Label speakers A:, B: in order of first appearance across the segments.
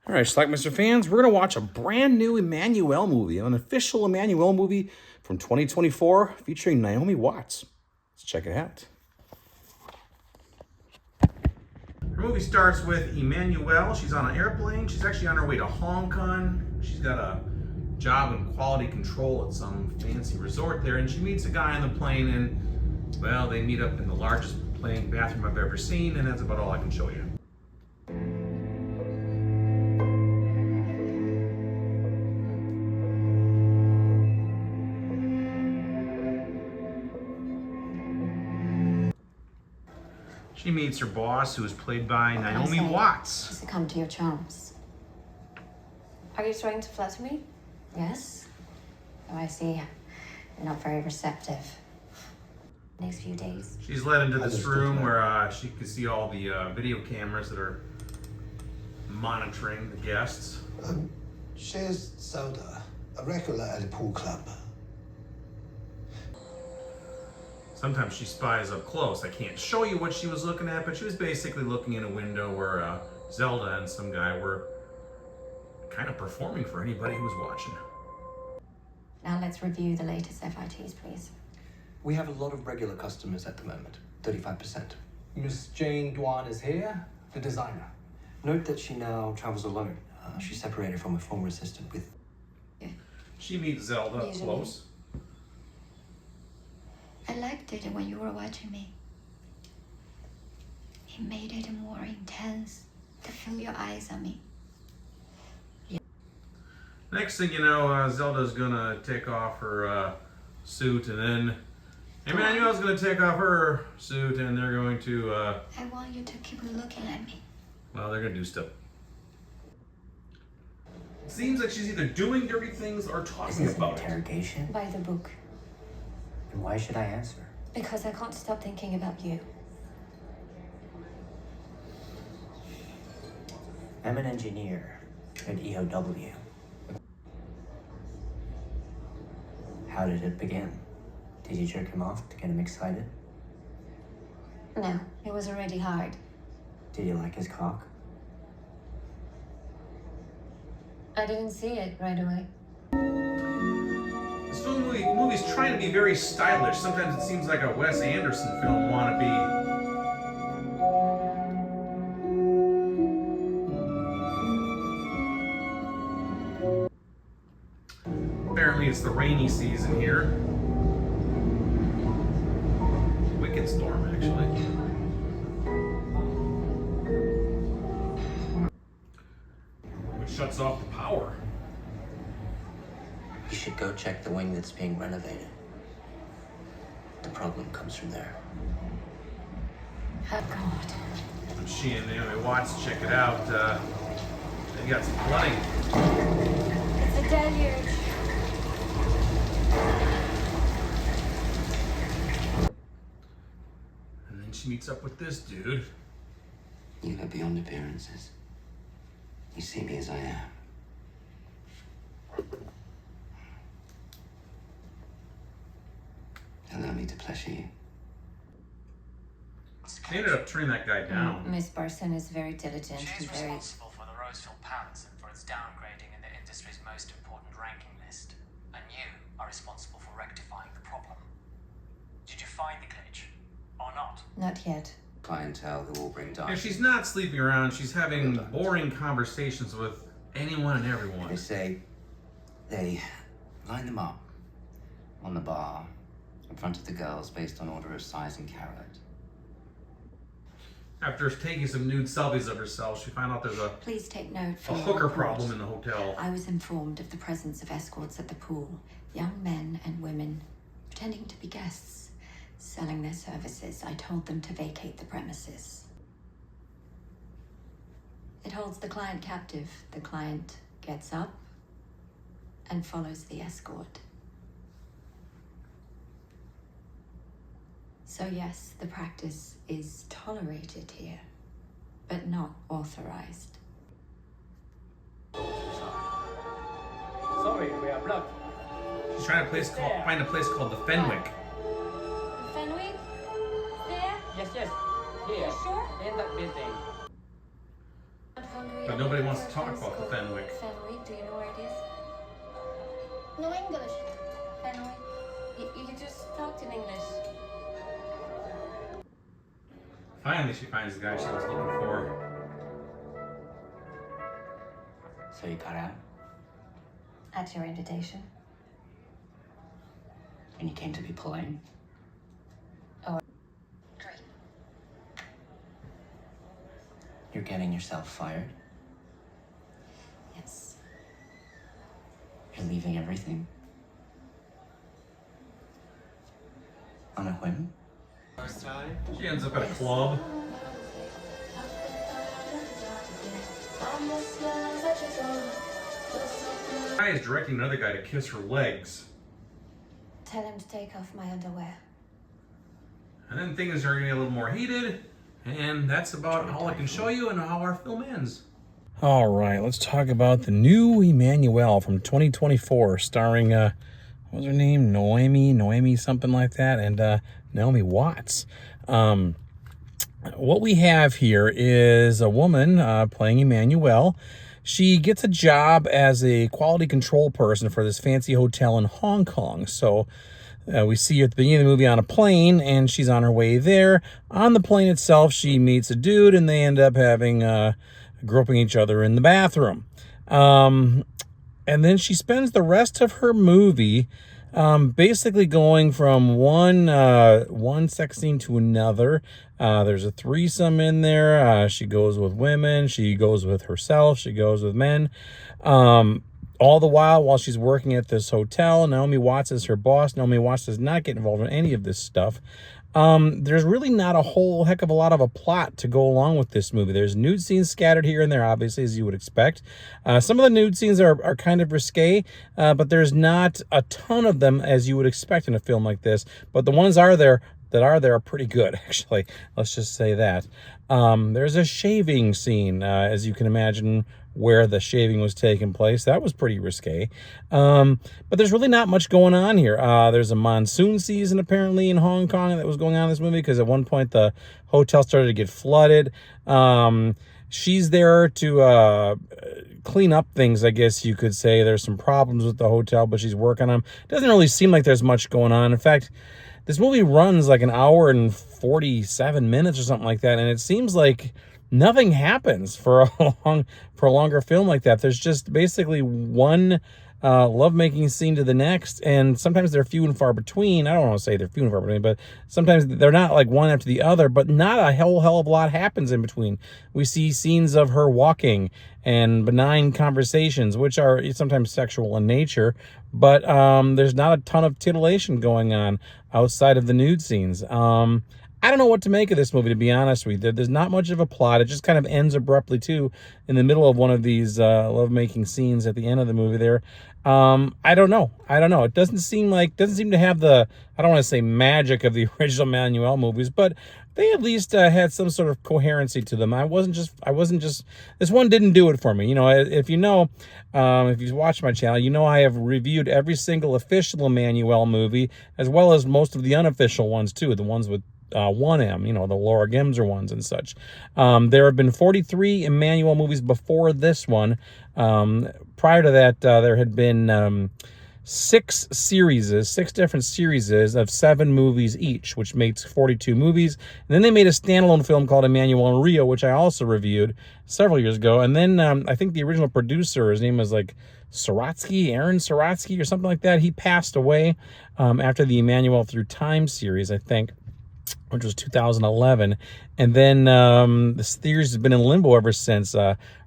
A: All right, Schlockmeister fans, we're going to watch a brand new Emmanuelle movie, an official Emmanuelle movie from 2024 featuring Naomi Watts. Let's check it out. Her movie starts with Emmanuelle. She's on an airplane. She's actually on her way to Hong Kong. She's got a job in quality control at some fancy resort there, and she meets a guy on the plane, and, well, they meet up in the largest plane bathroom I've ever seen, and that's about all I can show you. She meets her boss, who is played by Naomi Watts.
B: Succumb to your charms.
C: Are you trying to flatter me?
B: Yes? Oh, I see. You're not very receptive. Next few days.
A: She's led into this room where she can see all the video cameras that are monitoring the guests.
D: She's Zelda, a regular at the pool club.
A: Sometimes she spies up close. I can't show you what she was looking at, but she was basically looking in a window where Zelda and some guy were kind of performing for anybody who was watching.
B: Now let's review the latest FITs, please.
E: We have a lot of regular customers at the moment, 35%.
F: Miss Jane Dwan is here, the designer.
E: Note that she now travels alone. She's separated from her former assistant with...
A: She meets Zelda up close.
B: I liked it when you were watching me. It made it more intense to feel your eyes on me.
A: Next thing you know, Zelda's gonna take off her suit, and then Emmanuelle's gonna take off her suit, and they're going to...
B: I want you to keep looking at me.
A: Well, they're gonna do stuff. Seems like she's either doing dirty things or talking about it.
E: Interrogation?
B: By the book.
E: And why should I answer?
B: Because I can't stop thinking about you.
E: I'm an engineer at EOW. How did it begin? Did you jerk him off to get him excited?
B: No, it was already hard.
E: Did you like his cock?
B: I didn't see it right away.
A: This movie's trying to be very stylish. Sometimes it seems like a Wes Anderson film wannabe. Apparently it's the rainy season here. Wicked storm, actually. Which shuts off the power.
E: You should go check the wing that's being renovated. The problem comes from there.
B: Oh, God.
A: When she and Naomi Watts check it out, they got some flooding.
B: It's a deluge.
A: And then she meets up with this dude.
E: You go beyond appearances. You see me as I am. Allow me to pleasure you.
A: They ended up turning that guy down.
B: Miss Barson is very diligent
G: She is
B: and very...
G: responsible for the Roseville Palace and for its downgrading in the industry's most important ranking list. And you are responsible for rectifying the problem. Did you find the glitch? Or not?
B: Not yet.
E: Clientele who will bring
A: And
E: diamonds.
A: she's not sleeping around. She's having boring conversations with anyone and everyone.
E: They say they line them up on the bar in front of the girls based on order of size and carat.
A: After taking some nude selfies of herself, she found out there's a
B: Please take note for your
A: hooker
B: report.
A: problem in the hotel.
B: I was informed of the presence of escorts at the pool. Young men and women pretending to be guests, selling their services. I told them to vacate the premises. It holds the client captive. The client gets up and follows the escort. So yes, the practice is tolerated here, but not authorized.
F: Sorry, we are blocked.
A: She's trying to find a place called the Fenwick.
C: Fenwick? There?
F: Yes, here.
C: You sure?
F: In that building.
C: Not hungry
A: But nobody wants to talk about the Fenwick.
C: Fenwick, do you know where it is?
H: No English.
C: Fenwick? You can just talk in English.
A: Finally, she finds the guy she was looking for.
E: So you got out,
B: At your invitation.
E: and you came to be polite?
B: Great.
E: You're getting yourself fired?
B: Yes.
E: You're leaving everything? On a whim?
G: First time?
A: She ends up at a club. The guy is directing another guy to kiss her legs.
B: Tell him to take off my underwear.
A: And then things are getting a little more heated. And that's about all I can show you and how our film ends. All right, let's talk about the new Emmanuelle from 2024, starring, what was her name? Noemi, something like that, and Naomi Watts. What we have here is a woman playing Emmanuelle. She gets a job as a quality control person for this fancy hotel in Hong Kong. So we see her at the beginning of the movie on a plane, and she's on her way there. On the plane itself, she meets a dude, and they end up having groping each other in the bathroom. And then she spends the rest of her movie basically going from one sex scene to another. There's a threesome in there. She goes with women. She goes with herself. She goes with men. All the while she's working at this hotel, Naomi Watts is her boss. Naomi Watts does not get involved in any of this stuff. There's really not a whole heck of a lot of a plot to go along with this movie. There's nude scenes scattered here and there, obviously, as you would expect. Some of the nude scenes are kind of risque, but there's not a ton of them as you would expect in a film like this. But the ones that are there are pretty good, actually. Let's just say that. There's a shaving scene, as you can imagine, where the shaving was taking place. That was pretty risque. But there's really not much going on here. There's a monsoon season apparently in Hong Kong that was going on in this movie because at one point the hotel started to get flooded. She's there to clean up things, I guess you could say. There's some problems with the hotel, but she's working on them. It doesn't really seem like there's much going on. In fact, this movie runs like an hour and 47 minutes or something like that, and it seems like nothing happens for a longer film like that. There's just basically one lovemaking scene to the next, and sometimes they're few and far between. I don't want to say they're few and far between, but sometimes they're not like one after the other, but not a hell of a lot happens in between. We see scenes of her walking and benign conversations, which are sometimes sexual in nature, but there's not a ton of titillation going on outside of the nude scenes. I don't know what to make of this movie, to be honest with you. There's not much of a plot. It just kind of ends abruptly, too, in the middle of one of these lovemaking scenes at the end of the movie there. I don't know. It doesn't seem to have the, I don't want to say magic of the original Emmanuelle movies, but they at least had some sort of coherency to them. This one didn't do it for me. You know, if you've watched my channel, you know I have reviewed every single official Emmanuelle movie, as well as most of the unofficial ones, too, the ones with 1M, you know, the Laura Gemser ones and such. There have been 43 Emmanuelle movies before this one. Prior to that, there had been 6 different series of 7 movies each, which makes 42 movies. And then they made a standalone film called Emmanuelle in Rio, which I also reviewed several years ago. And then I think the original producer, his name was like Aaron Sorotsky or something like that. He passed away after the Emmanuelle Through Time series, I think, which was 2011. And then this series has been in limbo ever since.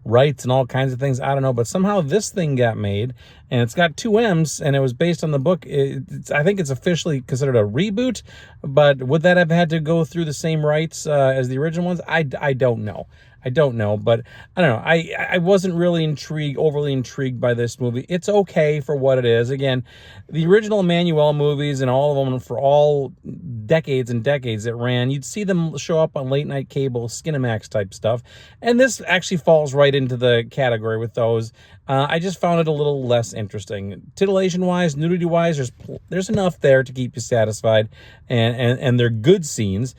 A: Rights and all kinds of things, I don't know, but somehow this thing got made, and it's got 2 M's, and it was based on the book. I think it's officially considered a reboot, but would that have had to go through the same rights as the original ones? I don't know. But I don't know. I wasn't really overly intrigued by this movie. It's okay for what it is. Again, the original Emmanuelle movies and all of them for all decades and decades it ran, you'd see them show up on late night cable, Skinamax type stuff. And this actually falls right into the category with those. I just found it a little less interesting. Titillation-wise, nudity-wise, there's enough there to keep you satisfied, and they're good scenes.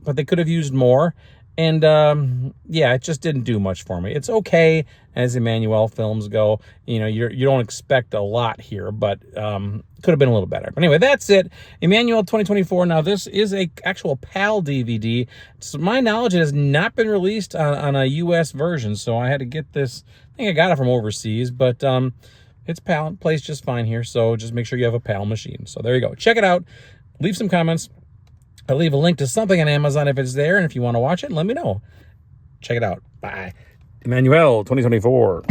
A: But they could have used more.
I: And yeah, it just didn't do much for me. It's okay as Emmanuelle films go. You know, you don't expect a lot here, but could have been a little better. But anyway, that's it. Emmanuelle 2024. Now, this is a actual PAL DVD. To my knowledge, it has not been released on a U.S. version, so I had to get this. I think I got it from overseas, but it's PAL. It plays just fine here, so just make sure you have a PAL machine. So there you go. Check it out. Leave some comments. I'll leave a link to something on Amazon if it's there, and if you want to watch it, let me know. Check it out. Bye. Emmanuelle 2024.